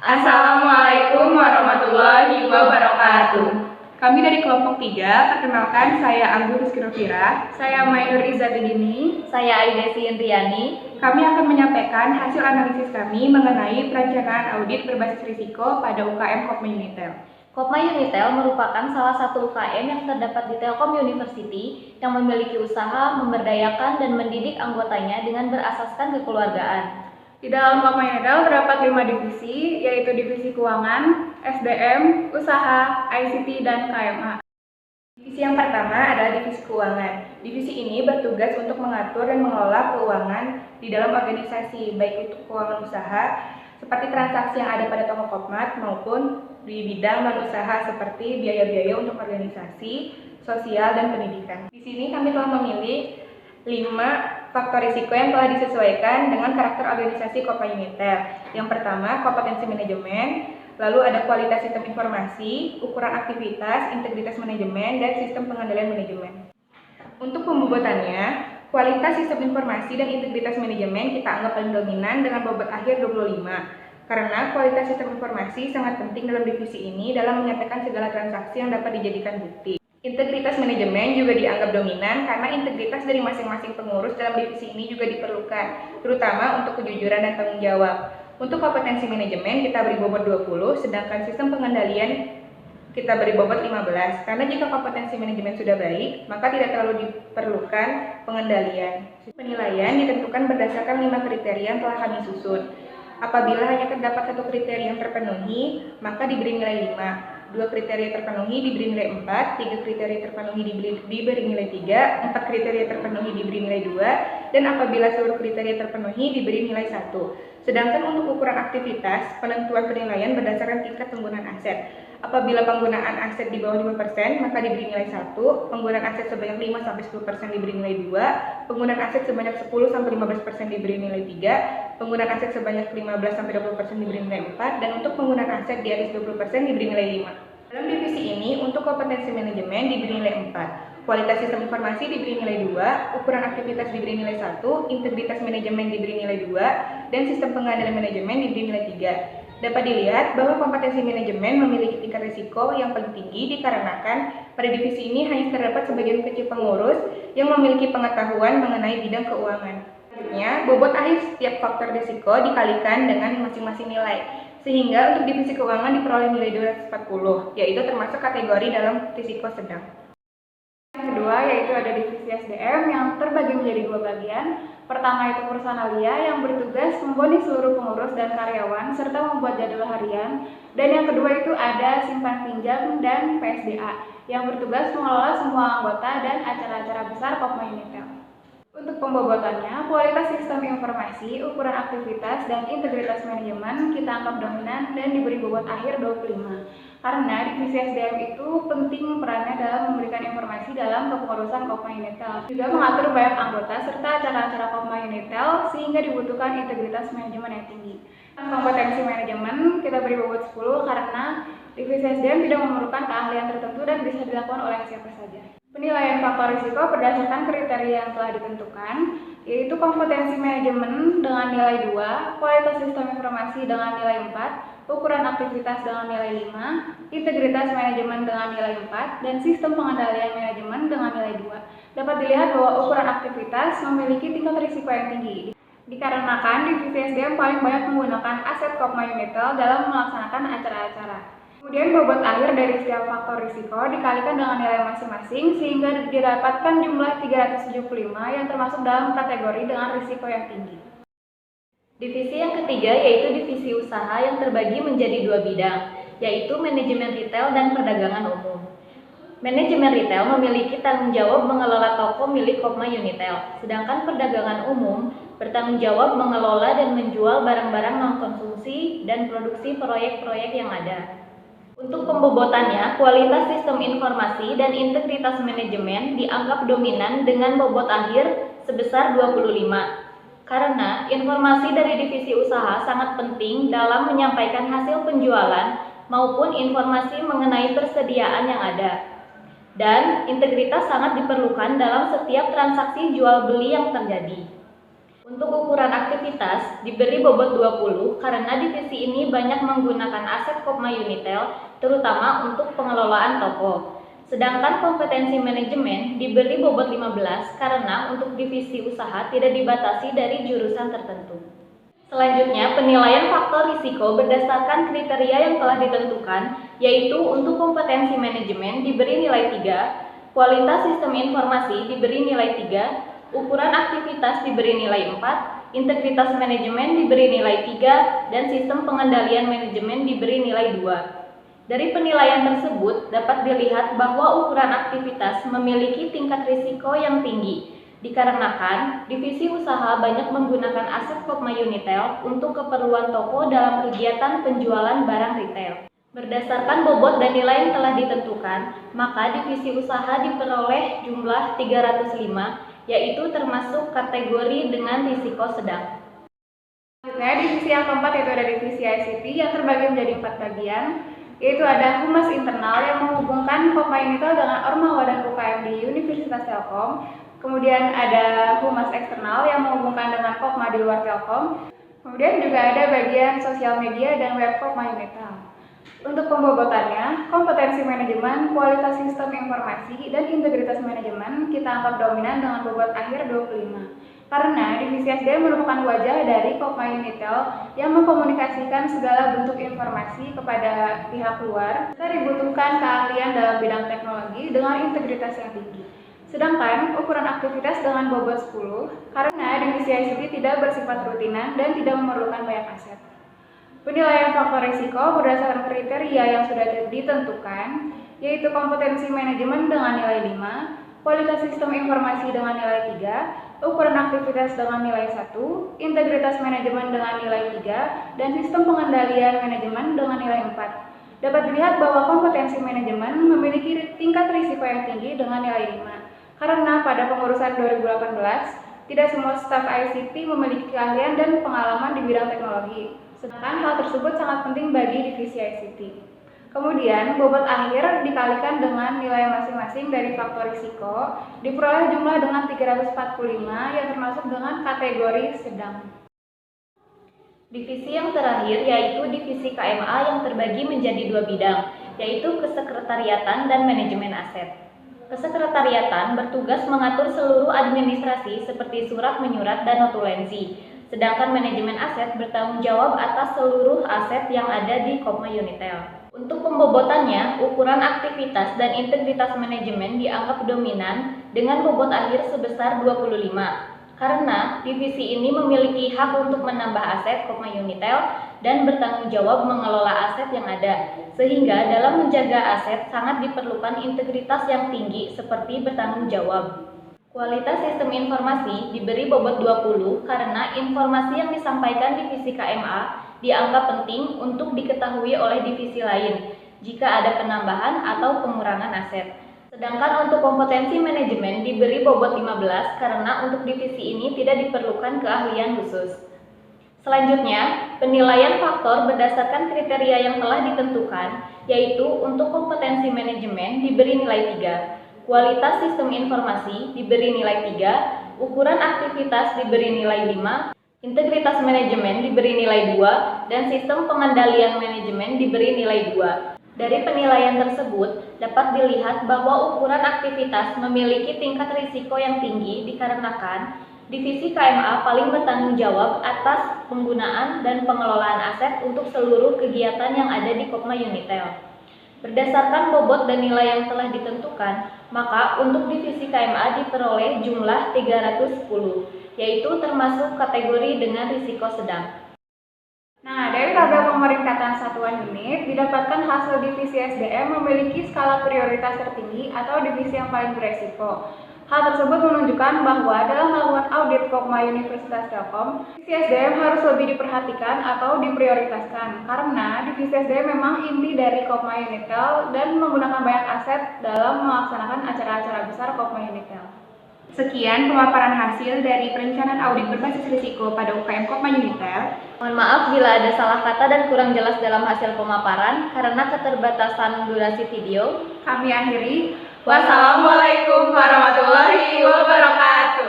Assalamualaikum warahmatullahi wabarakatuh. Kami dari kelompok 3, perkenalkan saya Anggur Rizky Novira. Saya Mainur Izzatuddini. Saya Aidesi Indriani. Kami akan menyampaikan hasil analisis kami mengenai perencanaan audit berbasis risiko pada UKM Kopma Unitel. Kopma Unitel merupakan salah satu UKM yang terdapat di Telkom University yang memiliki usaha memberdayakan dan mendidik anggotanya dengan berasaskan kekeluargaan. Di dalam Kopma Unitel terdapat 5 divisi, yaitu divisi keuangan, SDM, usaha, ICT, dan KMA. Divisi yang pertama adalah divisi keuangan. Divisi ini bertugas untuk mengatur dan mengelola keuangan di dalam organisasi, baik itu keuangan usaha, seperti transaksi yang ada pada toko Kopmat, maupun di bidang non-usaha seperti biaya-biaya untuk organisasi, sosial, dan pendidikan. Di sini kami telah memilih 5 faktor risiko yang telah disesuaikan dengan karakter organisasi Kopma Unitel. Yang pertama, kompetensi manajemen, lalu ada kualitas sistem informasi, ukuran aktivitas, integritas manajemen, dan sistem pengendalian manajemen. Untuk pembobotannya, kualitas sistem informasi dan integritas manajemen kita anggap paling dominan dengan bobot akhir 25. Karena kualitas sistem informasi sangat penting dalam divisi ini dalam menyampaikan segala transaksi yang dapat dijadikan bukti. Integritas manajemen juga dianggap dominan karena integritas dari masing-masing pengurus dalam divisi ini juga diperlukan, terutama untuk kejujuran dan tanggung jawab. Untuk kompetensi manajemen kita beri bobot 20, sedangkan sistem pengendalian kita beri bobot 15. Karena jika kompetensi manajemen sudah baik, maka tidak terlalu diperlukan pengendalian. Penilaian ditentukan berdasarkan 5 kriteria yang telah kami susun. Apabila hanya terdapat 1 kriteria yang terpenuhi, maka diberi nilai 5. 2 kriteria terpenuhi diberi nilai 4, 3 kriteria terpenuhi diberi nilai 3, 4 kriteria terpenuhi diberi nilai 2, dan apabila seluruh kriteria terpenuhi diberi nilai 1. Sedangkan untuk ukuran aktivitas, penentuan penilaian berdasarkan tingkat penggunaan aset. Apabila penggunaan aset di bawah 5%, maka diberi nilai 1, penggunaan aset sebanyak 5-10% diberi nilai 2, penggunaan aset sebanyak 10-15% diberi nilai 3, penggunaan aset sebanyak 15-20% diberi nilai 4, dan untuk penggunaan aset di atas 20% diberi nilai 5. Dalam divisi ini, untuk kompetensi manajemen diberi nilai 4, kualitas sistem informasi diberi nilai 2, ukuran aktivitas diberi nilai 1, integritas manajemen diberi nilai 2, dan sistem pengendalian manajemen diberi nilai 3. Dapat dilihat bahwa kompetensi manajemen memiliki tingkat risiko yang paling tinggi dikarenakan pada divisi ini hanya terdapat sebagian kecil pengurus yang memiliki pengetahuan mengenai bidang keuangan. Selanjutnya, bobot akhir setiap faktor risiko dikalikan dengan masing-masing nilai, sehingga untuk divisi keuangan diperoleh nilai 240, yaitu termasuk kategori dalam risiko sedang. Yang kedua yaitu ada divisi SDM yang terbagi menjadi 2 bagian. Pertama itu personalia yang bertugas membonding seluruh pengurus dan karyawan serta membuat jadwal harian. Dan yang kedua itu ada simpan pinjam dan PSDA yang bertugas mengelola semua anggota dan acara-acara besar Kopma Unitel. Untuk pembobotannya, kualitas sistem informasi, ukuran aktivitas, dan integritas manajemen kita anggap dominan dan diberi bobot akhir 25. Karena divisi SDM itu penting perannya dalam memberikan informasi dalam kepengurusan Kopma Unitel. Juga mengatur banyak anggota serta acara-acara Kopma Unitel sehingga dibutuhkan integritas manajemen yang tinggi. Kompetensi manajemen kita beri bobot 10 karena divisi SDM tidak memerlukan keahlian tertentu dan bisa dilakukan oleh siapa saja. Penilaian faktor risiko berdasarkan kriteria yang telah ditentukan, yaitu kompetensi manajemen dengan nilai 2, kualitas sistem informasi dengan nilai 4, ukuran aktivitas dengan nilai 5, integritas manajemen dengan nilai 4, dan sistem pengendalian manajemen dengan nilai 2. Dapat dilihat bahwa ukuran aktivitas memiliki tingkat risiko yang tinggi, dikarenakan divisi SDM paling banyak menggunakan aset Kopma Unitel dalam melaksanakan acara-acara. Kemudian bobot akhir dari setiap faktor risiko dikalikan dengan nilai masing-masing sehingga didapatkan jumlah 375 yang termasuk dalam kategori dengan risiko yang tinggi. Divisi yang ketiga yaitu divisi usaha yang terbagi menjadi 2 bidang, yaitu manajemen retail dan perdagangan umum. Manajemen retail memiliki tanggung jawab mengelola toko milik Kopma Unitel, sedangkan perdagangan umum bertanggung jawab mengelola dan menjual barang-barang non-konsumsi dan produksi proyek-proyek yang ada. Untuk pembobotannya, kualitas sistem informasi dan integritas manajemen dianggap dominan dengan bobot akhir sebesar 25. Karena informasi dari divisi usaha sangat penting dalam menyampaikan hasil penjualan maupun informasi mengenai persediaan yang ada. Dan integritas sangat diperlukan dalam setiap transaksi jual beli yang terjadi. Untuk ukuran aktivitas diberi bobot 20 karena divisi ini banyak menggunakan aset Kopma Unitel terutama untuk pengelolaan toko. Sedangkan kompetensi manajemen diberi bobot 15 karena untuk divisi usaha tidak dibatasi dari jurusan tertentu. Selanjutnya, penilaian faktor risiko berdasarkan kriteria yang telah ditentukan, yaitu untuk kompetensi manajemen diberi nilai 3, kualitas sistem informasi diberi nilai 3, ukuran aktivitas diberi nilai 4, integritas manajemen diberi nilai 3, dan sistem pengendalian manajemen diberi nilai 2. Dari penilaian tersebut dapat dilihat bahwa ukuran aktivitas memiliki tingkat risiko yang tinggi, dikarenakan divisi usaha banyak menggunakan aset Kopma Unitel untuk keperluan toko dalam kegiatan penjualan barang retail. Berdasarkan bobot dan nilai yang telah ditentukan, maka divisi usaha diperoleh jumlah 305, yaitu termasuk kategori dengan risiko sedang. Selanjutnya, divisi yang keempat yaitu ada divisi ICT yang terbagi menjadi 4 bagian, yaitu ada Humas Internal yang menghubungkan Kopma Unitel dengan Ormawa dan UKM di Universitas Telkom. Kemudian ada Humas Eksternal yang menghubungkan dengan Kopma di luar Telkom. Kemudian juga ada bagian sosial media dan web Kopma Unitel. Untuk pembobotannya, kompetensi manajemen, kualitas sistem informasi, dan integritas manajemen kita anggap dominan dengan bobot akhir 25. Karena divisi SDM merupakan wajah dari Kopma Unitel yang mengkomunikasikan segala bentuk informasi kepada pihak luar, serta dibutuhkan keahlian dalam bidang teknologi dengan integritas yang tinggi. Sedangkan ukuran aktivitas dengan bobot 10, karena divisi ICT tidak bersifat rutinan dan tidak memerlukan banyak aset. Penilaian faktor risiko berdasarkan kriteria yang sudah ditentukan, yaitu kompetensi manajemen dengan nilai 5, kualitas sistem informasi dengan nilai 3, ukuran aktivitas dengan nilai 1, integritas manajemen dengan nilai 3, dan sistem pengendalian manajemen dengan nilai 4. Dapat dilihat bahwa kompetensi manajemen memiliki tingkat risiko yang tinggi dengan nilai 5, karena pada pengurusan 2018, tidak semua staf ICT memiliki keahlian dan pengalaman di bidang teknologi. Sedangkan hal tersebut sangat penting bagi divisi ICT. Kemudian, bobot akhir dikalikan dengan nilai masing-masing dari faktor risiko, diperoleh jumlah dengan 345 yang termasuk dengan kategori sedang. Divisi yang terakhir yaitu divisi KMA yang terbagi menjadi 2 bidang, yaitu kesekretariatan dan manajemen aset. Kesekretariatan bertugas mengatur seluruh administrasi seperti surat menyurat dan notulensi. Sedangkan manajemen aset bertanggung jawab atas seluruh aset yang ada di Kopma Unitel. Untuk pembobotannya, ukuran aktivitas dan integritas manajemen dianggap dominan dengan bobot akhir sebesar 25. Karena divisi ini memiliki hak untuk menambah aset Kopma Unitel dan bertanggung jawab mengelola aset yang ada. Sehingga dalam menjaga aset sangat diperlukan integritas yang tinggi seperti bertanggung jawab. Kualitas sistem informasi diberi bobot 20 karena informasi yang disampaikan divisi KMA dianggap penting untuk diketahui oleh divisi lain jika ada penambahan atau pengurangan aset. Sedangkan untuk kompetensi manajemen diberi bobot 15 karena untuk divisi ini tidak diperlukan keahlian khusus. Selanjutnya, penilaian faktor berdasarkan kriteria yang telah ditentukan, yaitu untuk kompetensi manajemen diberi nilai 3. Kualitas sistem informasi diberi nilai 3, ukuran aktivitas diberi nilai 5, integritas manajemen diberi nilai 2, dan sistem pengendalian manajemen diberi nilai 2. Dari penilaian tersebut, dapat dilihat bahwa ukuran aktivitas memiliki tingkat risiko yang tinggi dikarenakan divisi KMA paling bertanggung jawab atas penggunaan dan pengelolaan aset untuk seluruh kegiatan yang ada di Kopma Unitel. Berdasarkan bobot dan nilai yang telah ditentukan, maka untuk divisi KMA diperoleh jumlah 310, yaitu termasuk kategori dengan risiko sedang. Nah, dari tabel pemeringkatan satuan unit, didapatkan hasil divisi SDM memiliki skala prioritas tertinggi atau divisi yang paling beresiko. Hal tersebut menunjukkan bahwa dalam melakukan audit Kopma Universitas Telkom, divisi SDM harus lebih diperhatikan atau diprioritaskan karena divisi SDM memang inti dari Kopma Unitel dan menggunakan banyak aset dalam melaksanakan acara-acara besar Kopma Unitel. Sekian pemaparan hasil dari perencanaan audit berbasis risiko pada UKM Kopma Unitel. Mohon maaf bila ada salah kata dan kurang jelas dalam hasil pemaparan karena keterbatasan durasi video. Kami akhiri. Wassalamualaikum warahmatullahi wabarakatuh.